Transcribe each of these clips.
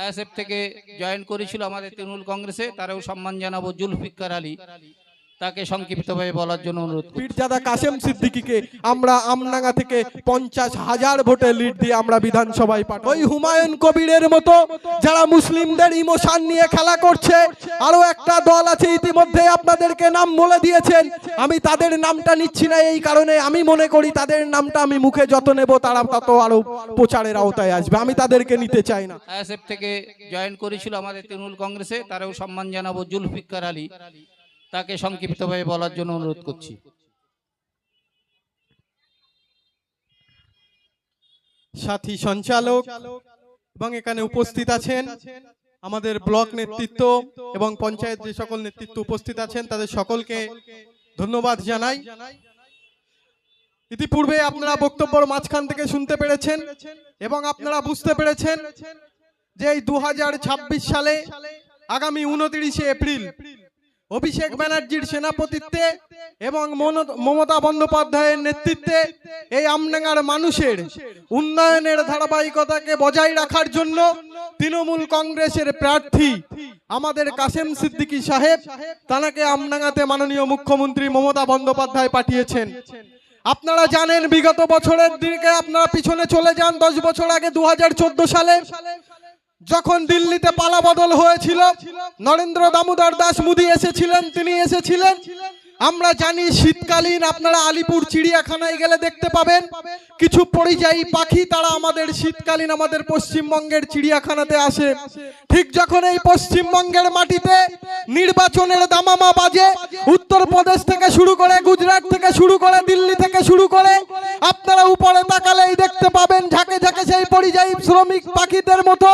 ISF থেকে join করেছিল আমাদের তৃণমূল কংগ্রেসে, তারও সম্মান জানাবো। জুলফিকার আলী, তাকে সংক্ষিপ্তভাবে বলার জন্য অনুরোধ করি। পীরজাদা কাশেম সিদ্দিকীকে আমরা আমডাঙ্গা থেকে 50,000 ভোটে লিড দিয়ে আমরা বিধানসভায় পাঠাবো। ওই হুমায়ুন কবিরের মতো যারা মুসলিমদের ইমোশন নিয়ে খেলা করছে, আরো একটা দল আছে ইতিমধ্যে আপনাদেরকে নাম বলে দিয়েছেন। আমি তাদের নামটা নিচ্ছি না এই কারণে, আমি মনে করি তাদের নামটা আমি মুখে যত নেব তারা তত আরো প্রচারের আওতায় আসবে, আমি তাদেরকে নিতে চাই না। আইএসএফ থেকে জয়েন করেছিল আমাদের তৃণমূল কংগ্রেসে, তারও সম্মান জানাবো। জুলফিকার আলী, তাকে সংক্ষিপ্তভাবে বলার জন্য অনুরোধ করছি। সাথী সঞ্চালক এবং এখানে উপস্থিত আছেন আমাদের ব্লক নেতৃত্ব এবং পঞ্চায়েত যে সকল নেতৃত্ব উপস্থিত আছেন তাদের সকলকে ধন্যবাদ জানাই। ইতিপূর্বে আপনারা বক্তব্যের মাঝখান থেকে শুনতে পেরেছেন এবং আপনারা বুঝতে পেরেছেন যে এই 2026 সালে আগামী 29শে এপ্রিল অভিষেক ব্যানার্জির সেনাপতিত্বে এবং মমতা বন্দ্যোপাধ্যায়ের নেতৃত্বে এই আমডাঙ্গার মানুষের উন্নয়নের ধারাবাহিকতাকে বজায় রাখার জন্য তৃণমূল কংগ্রেসের প্রার্থী আমাদের কাশেম সিদ্দিকী সাহেব, তাকে আমডাঙ্গাতে মাননীয় মুখ্যমন্ত্রী মমতা বন্দ্যোপাধ্যায় পাঠিয়েছেন। আপনারা জানেন বিগত বছরের দিকে আপনারা পিছনে চলে যান 10 বছর আগে 2014 সালে যখন দিল্লিতে পালাবদল হয়েছিল, নরেন্দ্র দামোদর দাস মোদী এসেছিলেন, তিনি এসেছিলেন। আমরা জানি শীতকালীন আপনারা আলিপুর চিড়িয়াখানায় গেলে দেখতে পাবেন কিছু পরিযায়ী পাখি, তারা আমাদের শীতকালীন আমাদের পশ্চিমবঙ্গের চিড়িয়াখানাতে আসে। ঠিক যখন এই পশ্চিমবঙ্গের মাটিতে নির্বাচনের দামামা বাজে, উত্তরপ্রদেশ থেকে শুরু করে, গুজরাট থেকে শুরু করে, দিল্লি থেকে শুরু করে, আপনারা উপরে তাকালেই দেখতে পাবেন ঝাঁকে ঝাঁকে সেই পরিযায়ী শ্রমিক পাখিদের মতো,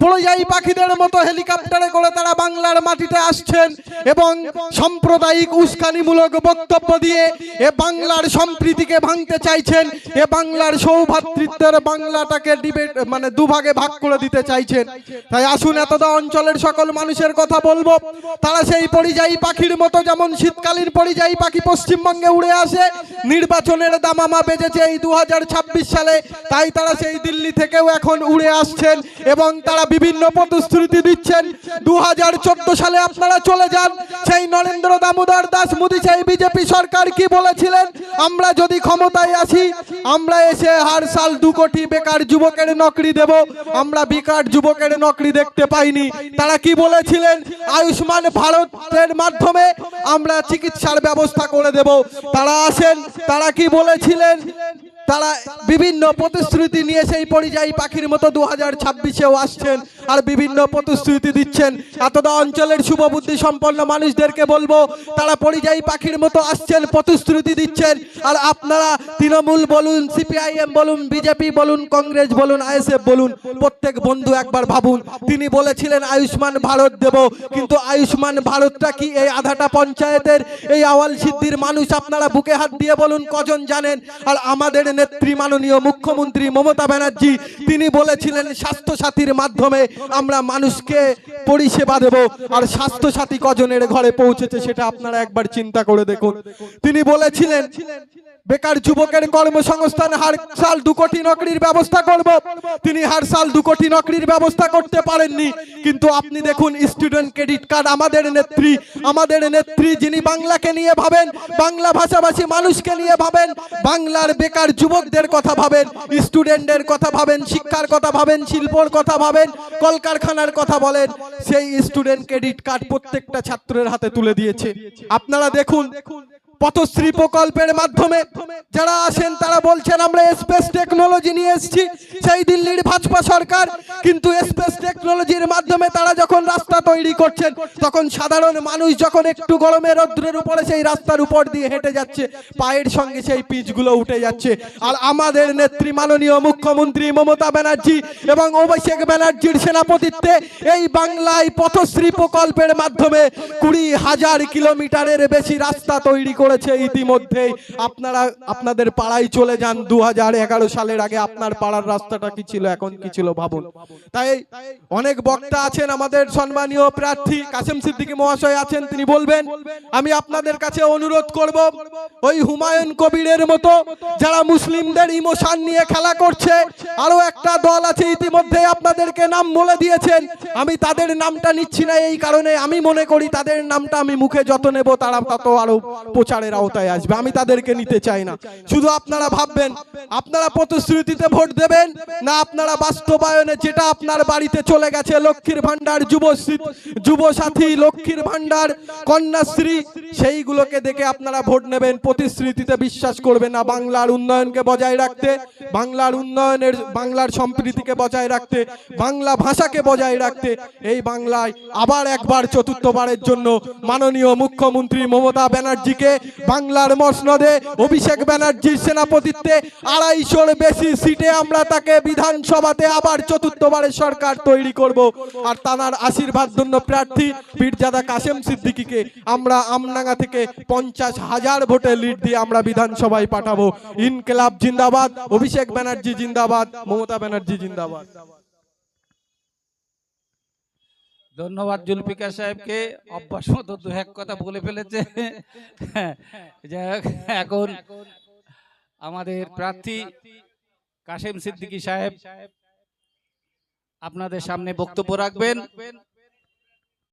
পরিযায়ী পাখিদের মতো হেলিকপ্টারে করে তারা বাংলার মাটিতে আসছেন এবং সাম্প্রদায়িক উস্কানিমূলক বক্তব্য দিয়ে এ বাংলার সম্প্রীতিকে ভাঙতে চাইছেন, এ বাংলার সৌভ্রাতৃত্বের বাংলাটাকে ডিবেট মানে দুভাগে ভাগ করে দিতে চাইছেন। তাই আসুন এতটা অঞ্চলের সকল মানুষের কথা বলবো, তারা সেই পরিযায়ী পাখির মতো, যেমন শীতকালীন পরিযায়ী পাখি পশ্চিমবঙ্গে উড়ে আসে, নির্বাচনের দামামা বেজেছে এই 2026 সালে, তাই তারা সেই দিল্লি থেকেও এখন উড়ে আসছেন এবং তারা বিভিন্ন প্রতিশ্রুতি দিচ্ছেন। 2014 সালে আপনারা চলে যান, সেই নরেন্দ্র দামোদর দাস মোদী, সেই বিজেপি সরকার কি বলেছিলেন, আমরা যদি ক্ষমতায় আসি আমরা এসে হার সাল 2 কোটি বেকার যুবকের নকরি দেব। আমরা বেকার যুবকের নকরি দেখতে পাইনি। তারা কি বলেছিলেন, আয়ুষ্মান ভারতের মাধ্যমে আমরা চিকিৎসার ব্যবস্থা করে দেব। তারা আসেন, তারা কি বলেছিলেন, তারা বিভিন্ন প্রতিশ্রুতি নিয়ে সেই পরিযায়ী পাখির মতো 2026-এও আসছেন আর বিভিন্ন প্রতিশ্রুতি দিচ্ছেন। এতটা অঞ্চলের শুভবুদ্ধি সম্পন্ন মানুষদেরকে বলবো, তারা পরিযায়ী পাখির মতো আসছেন, প্রতিশ্রুতি দিচ্ছেন, আর আপনারা তৃণমূল বলুন, সিপিআইএম বলুন, বিজেপি বলুন, কংগ্রেস বলুন, আইএসএফ বলুন, প্রত্যেক বন্ধু একবার ভাবুন, তিনি বলেছিলেন আয়ুষ্মান ভারত দেব, কিন্তু আয়ুষ্মান ভারতটা কি এই আধাটা পঞ্চায়েতের এই আওয়াল সিদ্ধির মানুষ আপনারা বুকে হাত দিয়ে বলুন কজন জানেন? আর আমাদের নেত্রী মাননীয় মুখ্যমন্ত্রী মমতা ব্যানার্জি, তিনি বলেছিলেন স্বাস্থ্য সাথীর মাধ্যমে আমরা মানুষকে পরিষেবা দেব, আর স্বাস্থ্য সাথী কজনের ঘরে পৌঁছেছে সেটা আপনারা একবার চিন্তা করে দেখুন। তিনি বলেছিলেন বেকার যুবকের কর্মসংস্থান হার সাল 2 কোটি নকরির ব্যবস্থা করব, তিনি হার সাল 2 কোটি নকরির ব্যবস্থা করতে পারেননি। কিন্তু আপনি দেখুন স্টুডেন্ট ক্রেডিট কার্ড, আমাদের নেত্রী যিনি বাংলাকে নিয়ে ভাবেন, বাংলা ভাষাভাষী মানুষকে নিয়ে ভাবেন, বাংলার বেকার যুবকদের কথা ভাবেন, স্টুডেন্টদের কথা ভাবেন, শিক্ষার কথা ভাবেন, শিল্পর কথা ভাবেন, কলকারখানার কথা বলেন, সেই স্টুডেন্ট ক্রেডিট কার্ড প্রত্যেকটা ছাত্রের হাতে তুলে দিয়েছে। আপনারা দেখুন পথশ্রী প্রকল্পের মাধ্যমে যারা আসেন তারা বলছেন আমরা স্পেস টেকনোলজি নিয়ে এসেছি, সেই দিল্লির ভাজপা সরকার, কিন্তু স্পেস টেকনোলজির মাধ্যমে তারা যখন রাস্তা তৈরি করছেন তখন সাধারণ মানুষ যখন একটু গরমে রৌদ্রের উপরে সেই রাস্তার উপর দিয়ে হেঁটে যাচ্ছে, পায়ের সঙ্গে সেই পিচগুলো উঠে যাচ্ছে। আর আমাদের নেত্রী মাননীয় মুখ্যমন্ত্রী মমতা ব্যানার্জি এবং অভিষেক ব্যানার্জির সেনাপতিত্বে এই বাংলায় পথশ্রী প্রকল্পের মাধ্যমে 20,000 কিলোমিটারের বেশি রাস্তা তৈরি করে করেছে ইতিমধ্যেই। আপনারা আপনাদের পাড়ায় চলে যান, 2011 সালের আগে আপনার পাড়ার রাস্তাটা কি ছিল, এখন কি ছিল ভাবুন। তাই অনেক বক্তা আছেন, আমাদের সম্মানীয় প্রার্থী কাসেম সিদ্দিকী মহাশয় আছেন, তিনি বলবেন। আমি আপনাদের কাছে অনুরোধ করব, ওই হুমায়ুন কবিরের মতো যারা মুসলিমদের ইমোশন নিয়ে খেলা করছে, আরো একটা দল আছে ইতিমধ্যে আপনাদেরকে নাম বলে দিয়েছেন। আমি তাদের নামটা নিচ্ছি না এই কারণে, আমি মনে করি তাদের নামটা আমি মুখে যত নেব তারা তত আরো প্রচারের আওতায় আসবে, আমি তাদেরকে নিতে চাই না। শুধু আপনারা ভাববেন আপনারা প্রতিশ্রুতিতে ভোট দেবেন না আপনারা বাস্তবায়নে, যেটা আপনার বাড়িতে চলে গেছে লক্ষ্মীর ভান্ডার, যুবসাথী, লক্ষ্মীর ভান্ডার, কন্যাশ্রী, সেইগুলোকে দেখে আপনারা ভোট নেবেন। প্রতিশ্রুতিতে বিশ্বাস করবেন না। বাংলার উন্নয়নকে বজায় রাখতে, বাংলার উন্নয়নের, বাংলার সম্প্রীতিকে বজায় রাখতে, বাংলা ভাষাকে বজায় রাখতে, এই বাংলায় আবার একবার চতুর্থবারের জন্য মাননীয় মুখ্যমন্ত্রী মমতা ব্যানার্জিকে বাংলার মসনদে অভিষেক ব্যানার্জির সেনাপতিত্বে 250-র বেশি সিটে আমরা তাকে বিধানসভাতে আবার চতুর্থবারের সরকার তৈরি করব। আর তার আশীর্বাদ ধন্য প্রার্থী পীরজাদা কাসেম সিদ্দিকীকে আমরা আমডাঙ্গা থেকে 50,000 ভোটে লিড দিয়ে আমরা বিধানসভায় পাঠাবো। ইনকিলাব জিন্দাবাদ, অভিষেক ব্যানার্জি জিন্দাবাদ, মমতা ব্যানার্জি জিন্দাবাদ। ধন্যবাদ জুলফিকার সাহেবকে, অভ্যাস মতো দু এক কথা বলে ফেলেছে। যাই হোক, এখন আমাদের প্রার্থী কাসেম সিদ্দিকী সাহেব আপনাদের সামনে বক্তব্য রাখবেন।